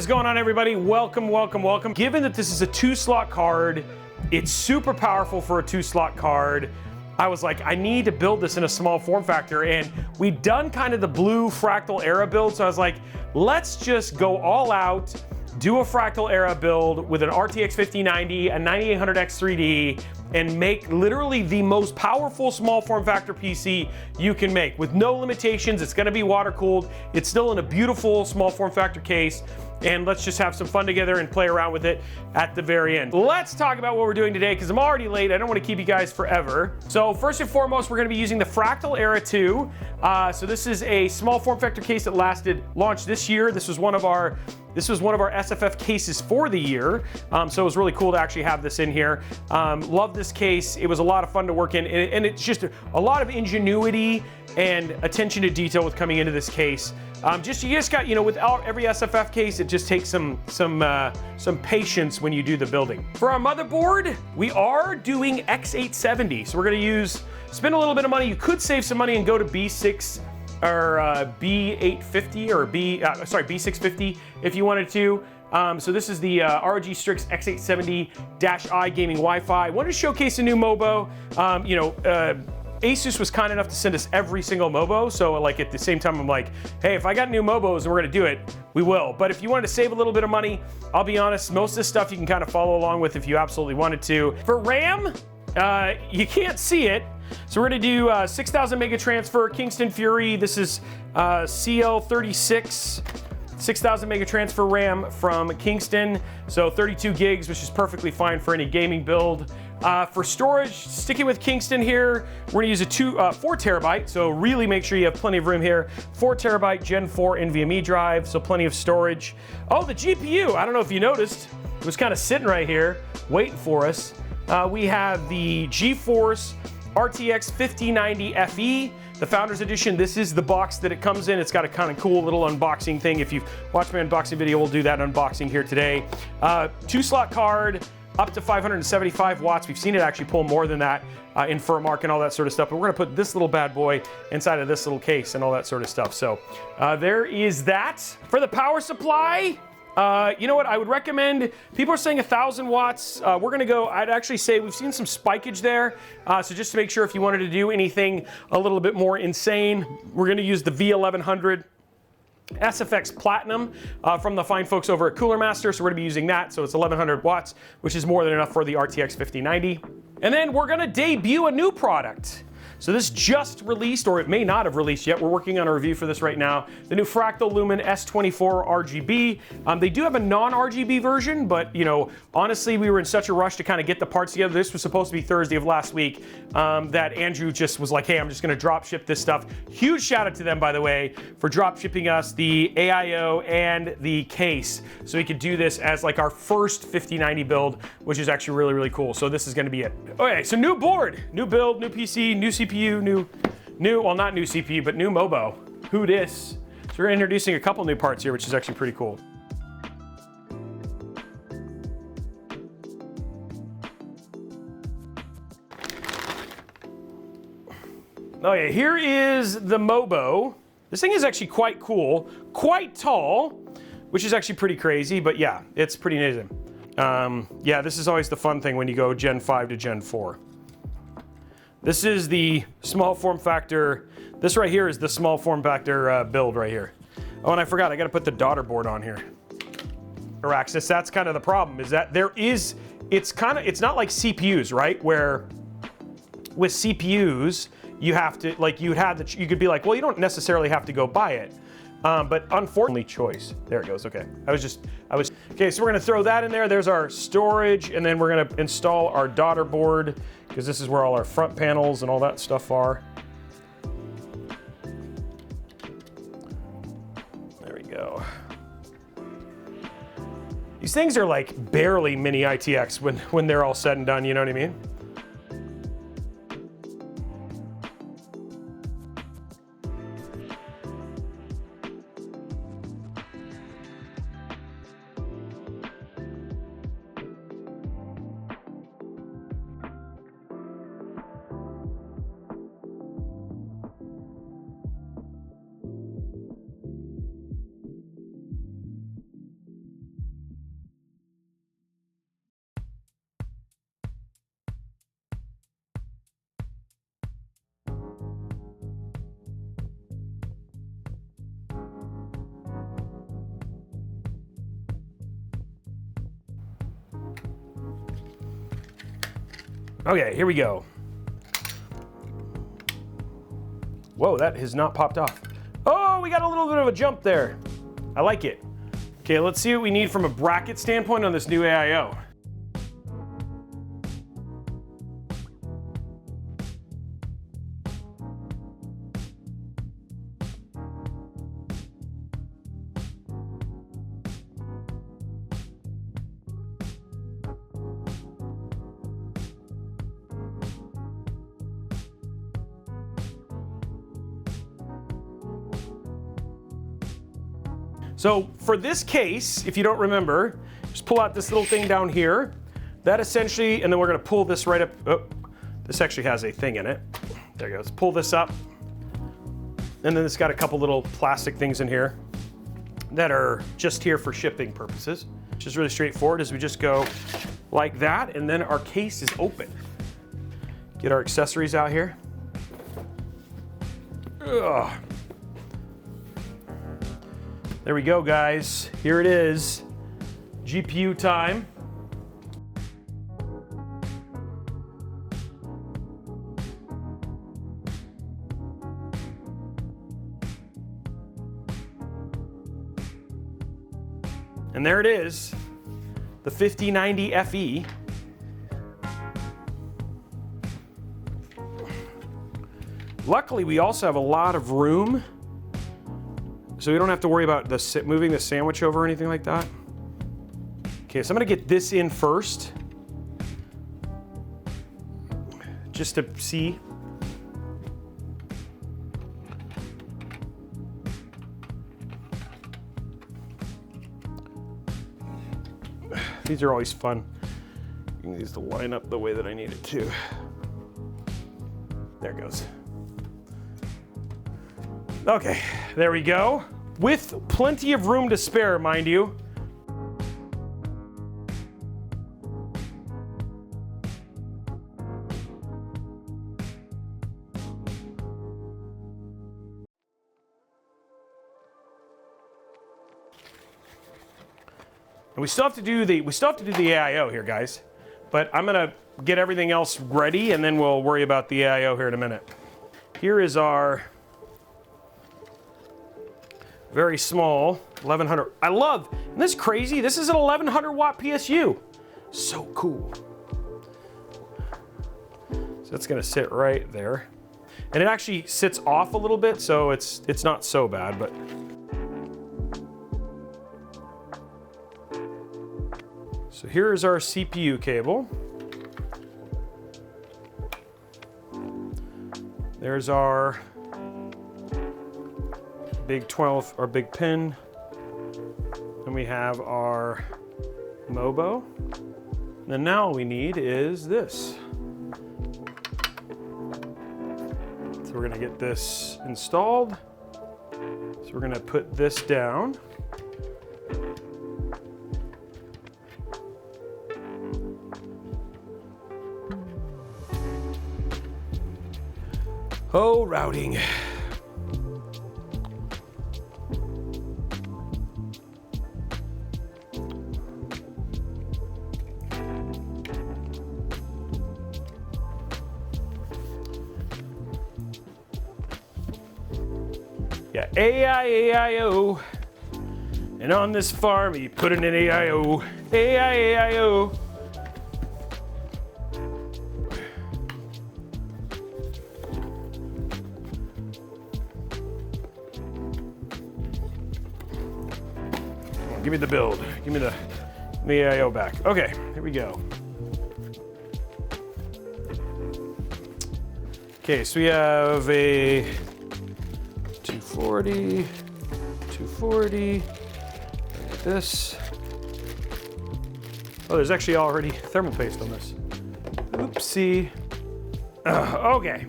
is going on, everybody? Welcome, welcome, welcome. Given that this is a 2-slot card, it's super powerful for a 2-slot card. I was like, I need to build this in a small form factor, and we'd done kind of the blue Fractal Era build, so I was like, let's just go all out, do a Fractal Era build with an RTX 5090, a 9800X 3D, and make literally the most powerful small form factor PC you can make with no limitations. It's gonna be water cooled. It's still in a beautiful small form factor case. And let's just have some fun together and play around with it at the very end. Let's talk about what we're doing today, because I'm already late. I don't want to keep you guys forever. So first and foremost, we're going to be using the Fractal Era 2. So this is a small form factor case that launched this year. This was one of our SFF cases for the year. So it was really cool to actually have this in here. Love this case. It was a lot of fun to work in, and it's just a lot of ingenuity and attention to detail with coming into this case. You just got, with every SFF case, it just takes some patience when you do the building. For our motherboard, we are doing X870. So we're gonna spend a little bit of money. You could save some money and go to B6 or B850 or B650 if you wanted to. So this is the ROG Strix X870-i gaming Wi-Fi. I wanted to showcase a new MOBO. Asus was kind enough to send us every single MOBO, so like at the same time I'm like, hey, if I got new MOBOs and we're gonna do it, we will. But if you wanted to save a little bit of money, I'll be honest, most of this stuff you can kind of follow along with if you absolutely wanted to. For RAM, you can't see it, so we're gonna do 6,000 mega transfer, Kingston Fury. This is CL36. 6,000 mega transfer RAM from Kingston, so 32 gigs, which is perfectly fine for any gaming build. For storage, sticking with Kingston here, we're gonna use a 4 terabyte, so really make sure you have plenty of room here. 4 terabyte Gen 4 NVMe drive, so plenty of storage. Oh, the GPU, I don't know if you noticed, it was kind of sitting right here, waiting for us. We have the GeForce RTX 5090 FE, the Founders Edition. This is the box that it comes in. It's got a kind of cool little unboxing thing. If you've watched my unboxing video, we'll do that unboxing here today. 2-slot card, up to 575 watts. We've seen it actually pull more than that in Furmark and all that sort of stuff. But we're gonna put this little bad boy inside of this little case and all that sort of stuff. So there is that. For the power supply, you know what, I would recommend, people are saying 1,000 watts. We're gonna go, I'd actually say we've seen some spikage there. So just to make sure if you wanted to do anything a little bit more insane, we're gonna use the V1100 SFX Platinum from the fine folks over at Cooler Master. So we're gonna be using that. So it's 1,100 watts, which is more than enough for the RTX 5090. And then we're gonna debut a new product. So this just released, or it may not have released yet. We're working on a review for this right now. The new Fractal Lumen S24 RGB. They do have a non-RGB version, but honestly, we were in such a rush to kind of get the parts together. This was supposed to be Thursday of last week, that Andrew just was like, hey, I'm just gonna drop ship this stuff. Huge shout out to them, by the way, for drop shipping us the AIO and the case. So we could do this as like our first 5090 build, which is actually really, really cool. So this is gonna be it. Okay, so new board, new build, new PC, new CPU, well, not new CPU, but new MOBO. Who dis? So we're introducing a couple new parts here, which is actually pretty cool. Oh yeah, here is the MOBO. This thing is actually quite cool, quite tall, which is actually pretty crazy, but yeah, it's pretty amazing. Yeah, this is always the fun thing when you go Gen 5 to Gen 4. This is the small form factor. This right here is the small form factor build right here. Oh, and I forgot, I gotta put the daughter board on here. Araxis, that's kind of the problem, is that it's not like CPUs, right? Where with CPUs, you have to, like, you could be like, well, you don't necessarily have to go buy it. But unfortunately, choice. There it goes, okay. Okay, so we're gonna throw that in there. There's our storage, and then we're gonna install our daughter board, because this is where all our front panels and all that stuff are. There we go. These things are like barely mini ITX when they're all said and done, you know what I mean? Okay, here we go. Whoa, that has not popped off. Oh, we got a little bit of a jump there. I like it. Okay, let's see what we need from a bracket standpoint on this new AIO. So for this case, if you don't remember, just pull out this little thing down here. That essentially, and then we're gonna pull this right up. Oh, this actually has a thing in it. There it goes. Pull this up. And then it's got a couple little plastic things in here that are just here for shipping purposes. Which is really straightforward, as we just go like that, and then our case is open. Get our accessories out here. Ugh. There we go, guys. Here it is. GPU time. And there it is, the 5090 FE. Luckily, we also have a lot of room, so we don't have to worry about moving the sandwich over or anything like that. Okay, so I'm gonna get this in first, just to see. These are always fun. You need these to line up the way that I need it to. There it goes. Okay, there we go. With plenty of room to spare, mind you. And we still have to do the AIO here, guys. But I'm gonna get everything else ready, and then we'll worry about the AIO here in a minute. Here is our very small 1100. I love, isn't this crazy? This is an 1100 watt PSU. So cool. So that's gonna sit right there. And it actually sits off a little bit, so it's not so bad, but. So here is our CPU cable. There's our big 12, our big pin. And we have our MOBO. And now all we need is this. So we're gonna get this installed. So we're gonna put this down. Oh, routing. Yeah, AIO. And on this farm, you put in an AIO. AIO. Give me the build. Give me the AIO back. Okay, here we go. Okay, so we have a 240, 240, this. Oh, there's actually already thermal paste on this. Oopsie. Okay.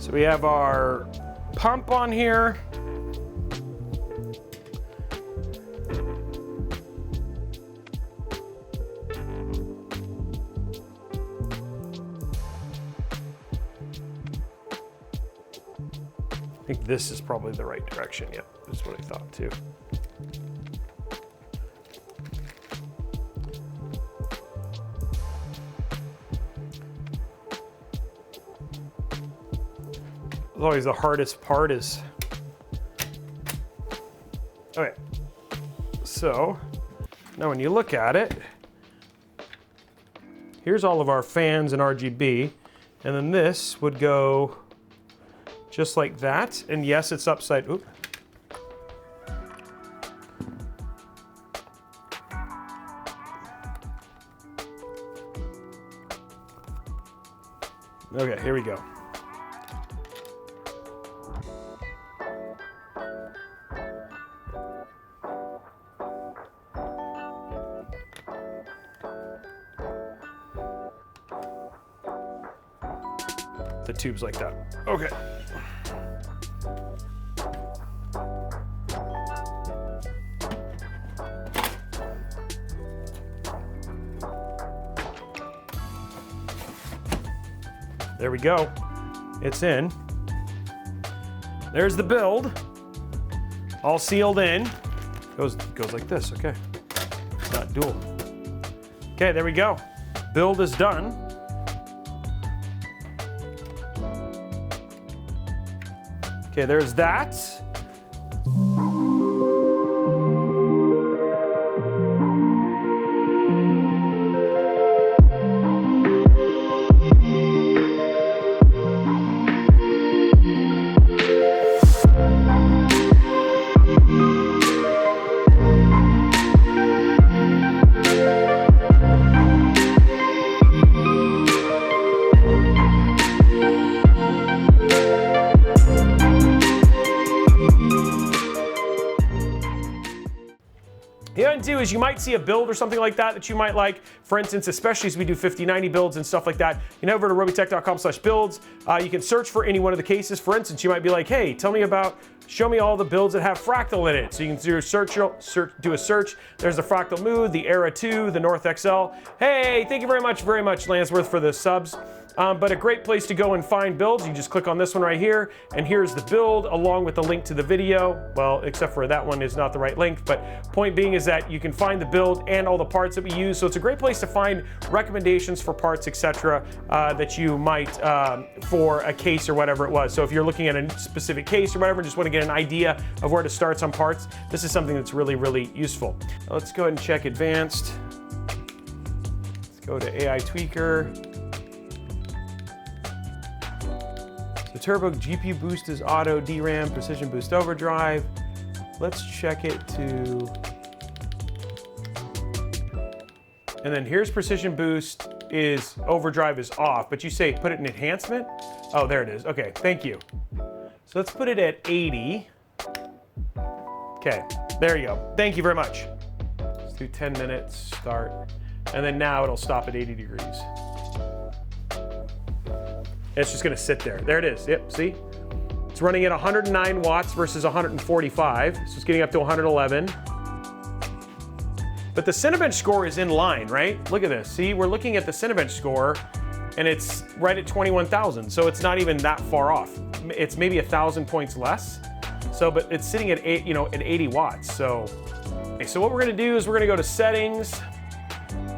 So we have our pump on here. I think this is probably the right direction. Yep, that's what I thought too. always the hardest part is, okay. So now when you look at it, here's all of our fans and RGB, and then this would go just like that. And yes, it's upside, oop. Okay, here we go. The tube's like that. Okay. There we go. It's in. There's the build. All sealed in. Goes like this, okay. It's not dual. Okay, there we go. Build is done. Okay, there's that. Is you might see a build or something like that you might like. For instance, especially as we do 5090 builds and stuff like that, you know, over to robeytech.com/builds, you can search for any one of the cases. For instance, you might be like, hey, show me all the builds that have Fractal in it. So you can do a search. There's the Fractal Mood, the Era 2, the North XL. Hey, thank you very much, Lansworth, for the subs. But a great place to go and find builds, you just click on this one right here, and here's the build along with the link to the video. Well, except for that one is not the right link, but point being is that you can find the build and all the parts that we use. So it's a great place to find recommendations for parts, etc., that you might, for a case or whatever it was. So if you're looking at a specific case or whatever, just want to get an idea of where to start some parts, this is something that's really, really useful. Let's go ahead and check advanced. Let's go to AI Tweaker. The turbo GPU boost is auto, DRAM, precision boost overdrive. Let's check it to, and then here's precision boost is overdrive is off, but you say put it in enhancement? Oh, there it is. Okay, thank you. So let's put it at 80. Okay, there you go. Thank you very much. Let's do 10 minutes, start. And then now it'll stop at 80 degrees. It's just gonna sit there. There it is, yep, see? It's running at 109 watts versus 145, so it's getting up to 111. But the Cinebench score is in line, right? Look at this, see? We're looking at the Cinebench score, and it's right at 21,000, so it's not even that far off. It's maybe 1,000 points less, so, but it's sitting at, at 80 watts, so. Okay, so what we're gonna do is we're gonna go to settings.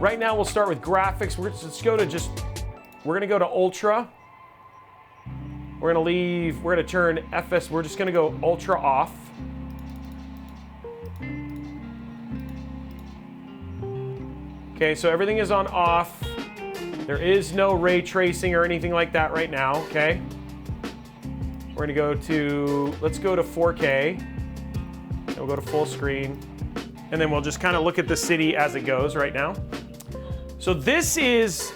Right now we'll start with graphics. We're gonna go to Ultra. We're gonna turn FS, we're just gonna go Ultra off. Okay, so everything is on off. There is no ray tracing or anything like that right now, okay? We're gonna go to, let's go to 4K. And we'll go to full screen. And then we'll just kind of look at the city as it goes right now. So this is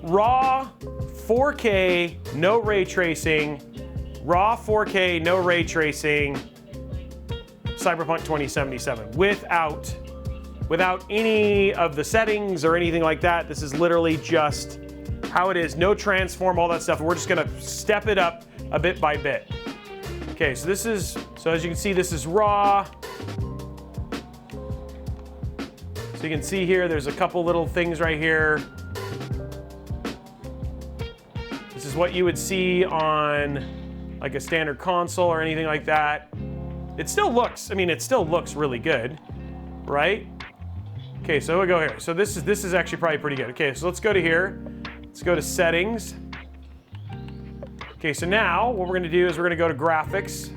raw 4K, no ray tracing, raw 4K, no ray tracing, Cyberpunk 2077 without any of the settings or anything like that. This is literally just how it is, no transform, all that stuff. And we're just gonna step it up a bit by bit. Okay, so this is, so as you can see, this is raw. So you can see here, there's a couple little things right here. This is what you would see on like a standard console or anything like that. It still looks, it still looks really good, right? Okay, so we'll go here. So this is actually probably pretty good. Okay, so let's go to here. Let's go to settings. Okay, so now what we're gonna do is we're gonna go to graphics.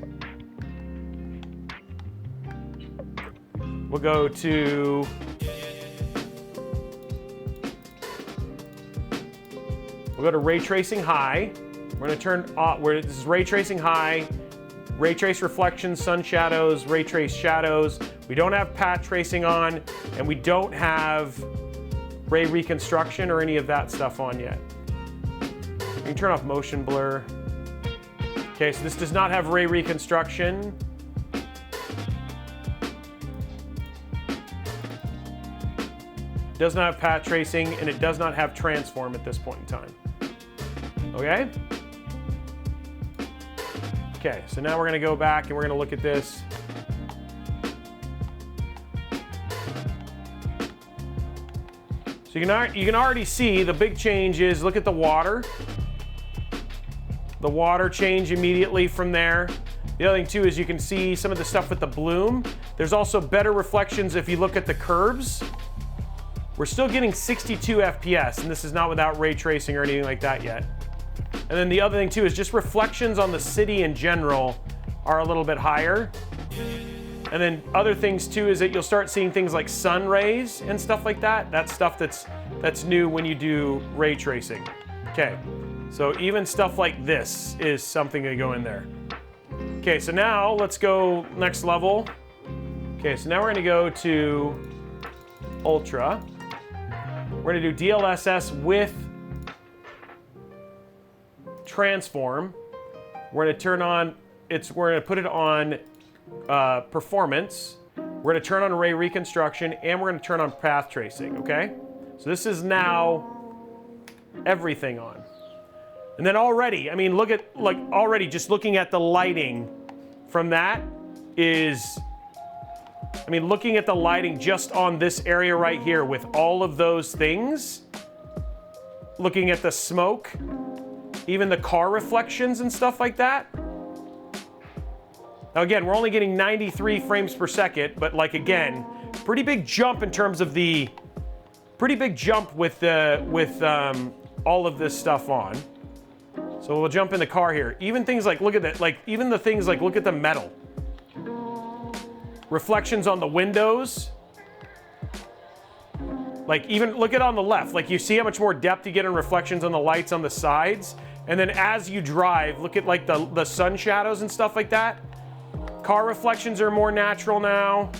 We'll go to ray tracing high. We're gonna turn off, this is ray tracing high, ray trace reflections, sun shadows, ray trace shadows. We don't have path tracing on, and we don't have ray reconstruction or any of that stuff on yet. We can turn off motion blur. Okay, so this does not have ray reconstruction. Does not have path tracing, and it does not have transform at this point in time. Okay? Okay, so now we're gonna go back and we're gonna look at this. So you can already see the big change is, look at the water. The water change immediately from there. The other thing too is you can see some of the stuff with the bloom. There's also better reflections if you look at the curves. We're still getting 62 FPS, and this is not without ray tracing or anything like that yet. And then the other thing too is just reflections on the city in general are a little bit higher. And then other things too is that you'll start seeing things like sun rays and stuff like that. That's stuff that's new when you do ray tracing. Okay, so even stuff like this is something to go in there. Okay, so now let's go next level. Okay, so now we're gonna go to Ultra. We're gonna do DLSS with transform. We're gonna turn on, we're gonna put it on performance. We're gonna turn on ray reconstruction, and we're gonna turn on path tracing, okay? So this is now everything on. And then already, I mean, look at, like, already just looking at the lighting from that is, I mean, looking at the lighting just on this area right here with all of those things, looking at the smoke, even the car reflections and stuff like that. Now again, we're only getting 93 frames per second, but like again, pretty big jump in terms of the, pretty big jump with all of this stuff on. So we'll jump in the car here. Even things like, look at that, like even the things like, look at the metal. Reflections on the windows. Like even, look at on the left, like you see how much more depth you get in reflections on the lights on the sides. And then as you drive, look at like the sun shadows and stuff like that. Car reflections are more natural now.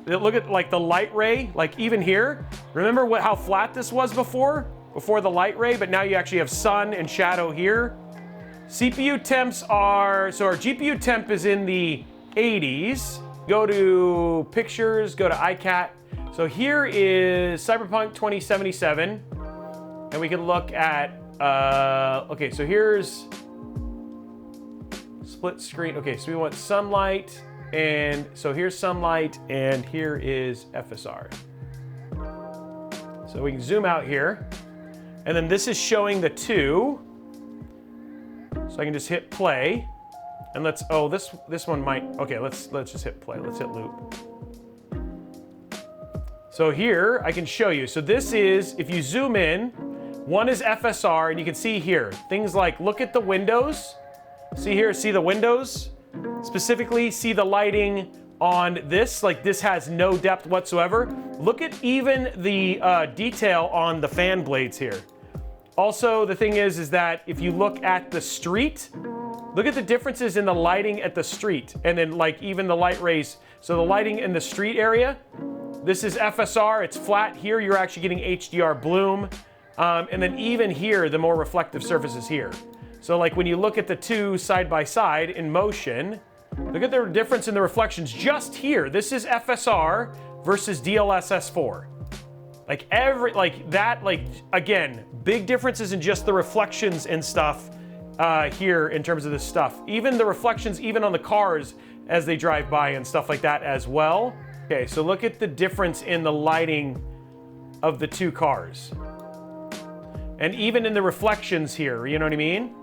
Look at like the light ray, like even here. Remember how flat this was before the light ray, but now you actually have sun and shadow here. CPU temps are, so our GPU temp is in the 80s. Go to pictures, go to iCat. So here is Cyberpunk 2077. And we can look at, okay, so here's split screen. Okay, so we want sunlight, and so here's sunlight, and here is FSR. So we can zoom out here. And then this is showing the two. So I can just hit play. And let's, oh, this one might, okay, let's just hit play. Let's hit loop. So here I can show you. So this is, if you zoom in, one is FSR, and you can see here, things like, look at the windows. See here, see the windows? Specifically, see the lighting on this, like this has no depth whatsoever. Look at even the detail on the fan blades here. Also, the thing is that if you look at the street, look at the differences in the lighting at the street, and then like even the light rays. So the lighting in the street area, this is FSR, it's flat. Here you're actually getting HDR bloom. And then even here, the more reflective surfaces here. So like when you look at the two side by side in motion, look at the difference in the reflections just here. This is FSR versus DLSS 4. Like again, big differences in just the reflections and stuff here in terms of this stuff. Even the reflections, even on the cars as they drive by and stuff like that as well. Okay, so look at the difference in the lighting of the two cars. And even in the reflections here, you know what I mean?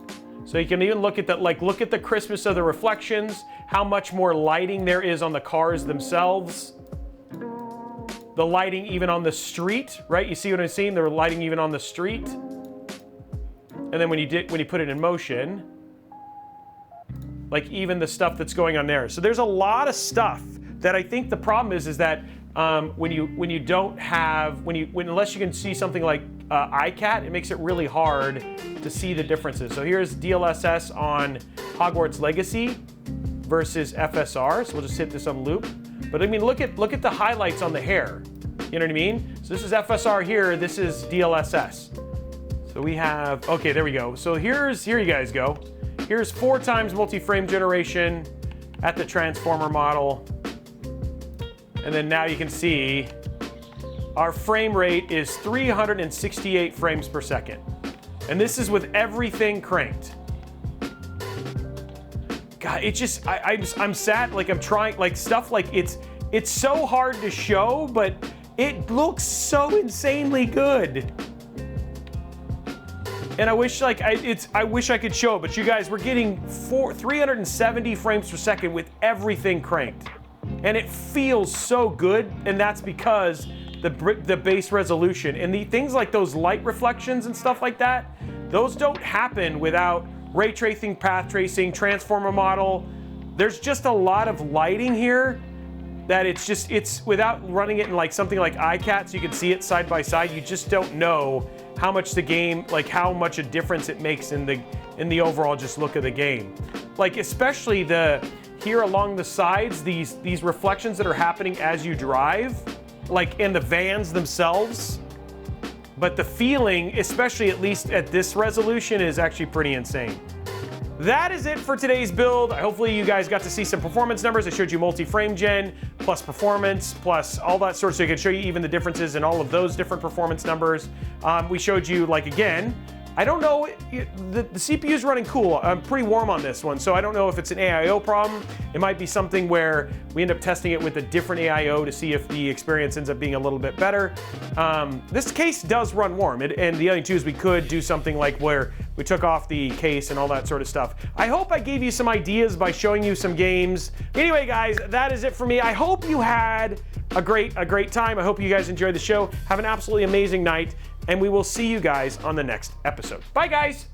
So you can even look at that, like look at the crispness of the reflections, how much more lighting there is on the cars themselves. The lighting even on the street, right? You see what I'm saying? The lighting even on the street. And then when you put it in motion, like even the stuff that's going on there. So there's a lot of stuff that I think the problem is that unless you can see something like iCat, it makes it really hard to see the differences. So here's DLSS on Hogwarts Legacy versus FSR. So we'll just hit this on loop. But I mean, look at the highlights on the hair. You know what I mean? So this is FSR here. This is DLSS. So we have, okay, there we go. So here you guys go. Here's 4 times multi-frame generation at the transformer model. And then now you can see our frame rate is 368 frames per second. And this is with everything cranked. God, it just, I'm sad, like I'm trying, like stuff like it's so hard to show, but it looks so insanely good. And I wish I wish I could show it, but you guys, we're getting 370 frames per second with everything cranked. And it feels so good, and that's because the base resolution and the things like those light reflections and stuff like that, those don't happen without ray tracing, path tracing, transformer model. There's just a lot of lighting here that it's without running it in like something like iCat so you can see it side by side, you just don't know how much the game, like how much a difference it makes in the overall just look of the game. Like especially here along the sides, these reflections that are happening as you drive, like in the vans themselves. But the feeling, especially at least at this resolution, is actually pretty insane. That is it for today's build. Hopefully you guys got to see some performance numbers. I showed you multi-frame gen, plus performance, plus all that sort, so I can show you even the differences in all of those different performance numbers. We showed you, like, again, I don't know, the CPU is running cool. I'm pretty warm on this one, so I don't know if it's an AIO problem. It might be something where we end up testing it with a different AIO to see if the experience ends up being a little bit better. This case does run warm, and the other two is we could do something like where we took off the case and all that sort of stuff. I hope I gave you some ideas by showing you some games. Anyway, guys, that is it for me. I hope you had a great time. I hope you guys enjoyed the show. Have an absolutely amazing night, and we will see you guys on the next episode. Bye, guys.